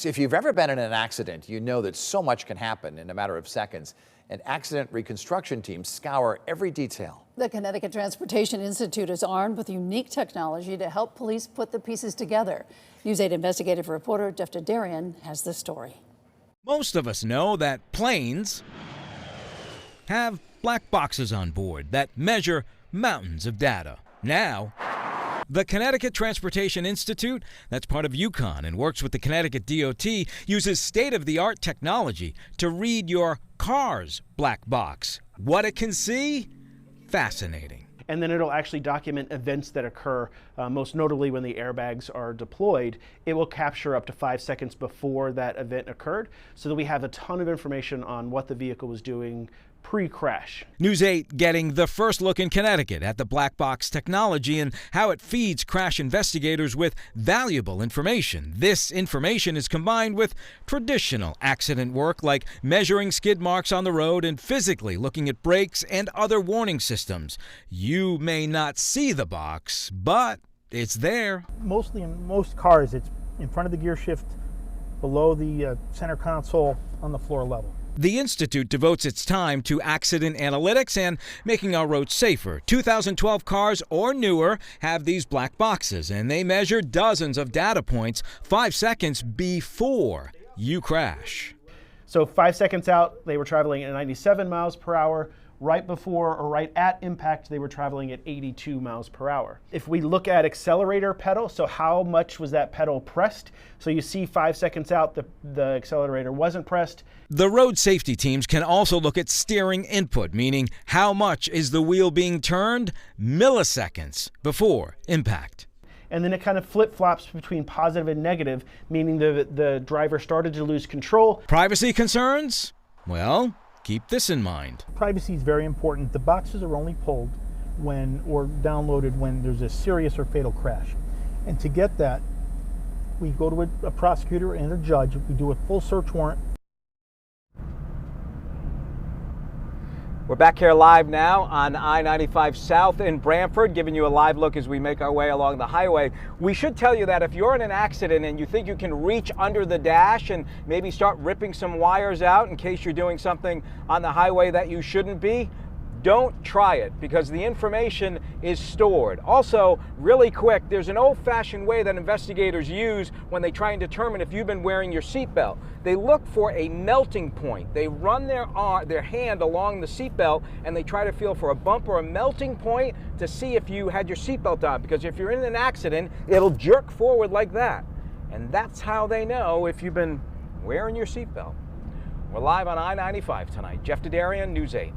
If you've ever been in an accident, you know that so much can happen in a matter of seconds. And accident reconstruction teams scour every detail. The Connecticut Transportation Institute is armed with unique technology to help police put the pieces together. News 8 investigative reporter Jeff Darian has the story. Most of us know that planes have black boxes on board that measure mountains of data. Now, the Connecticut Transportation Institute, that's part of UConn and works with the Connecticut DOT, uses state-of-the-art technology to read your car's black box. What it can see? Fascinating. And then it'll actually document events that occur, most notably when the airbags are deployed. It will capture up to 5 seconds before that event occurred, so that we have a ton of information on what the vehicle was doing pre-crash. News 8 getting the first look in Connecticut at the black box technology and how it feeds crash investigators with valuable information. This information is combined with traditional accident work like measuring skid marks on the road and physically looking at brakes and other warning systems. You may not see the box, but it's there. Mostly in most cars, it's in front of the gear shift, below the center console, on the floor level. The Institute devotes its time to accident analytics and making our roads safer. 2012 cars or newer have these black boxes, and they measure dozens of data points 5 seconds before you crash. So 5 seconds out, they were traveling at 97 miles per hour. Right before or right at impact, they were traveling at 82 miles per hour. If we look at accelerator pedal, so how much was that pedal pressed? So you see 5 seconds out, the accelerator wasn't pressed. The road safety teams can also look at steering input, meaning how much is the wheel being turned milliseconds before impact. And then it kind of flip-flops between positive and negative, meaning the driver started to lose control. Privacy concerns? Well, keep this in mind. Privacy is very important. The boxes are only pulled or downloaded when there's a serious or fatal crash. And to get that, we go to a prosecutor and a judge. We do a full search warrant. We're back here live now on I-95 South in Branford, giving you a live look as we make our way along the highway. We should tell you that if you're in an accident and you think you can reach under the dash and maybe start ripping some wires out in case you're doing something on the highway that you shouldn't be, don't try it because the information is stored. Also, really quick, there's an old-fashioned way that investigators use when they try and determine if you've been wearing your seatbelt. They look for a melting point. They run their hand along the seatbelt and they try to feel for a bump or a melting point to see if you had your seatbelt on, because if you're in an accident, it'll jerk forward like that. And that's how they know if you've been wearing your seatbelt. We're live on I-95 tonight. Jeff Darian, News 8.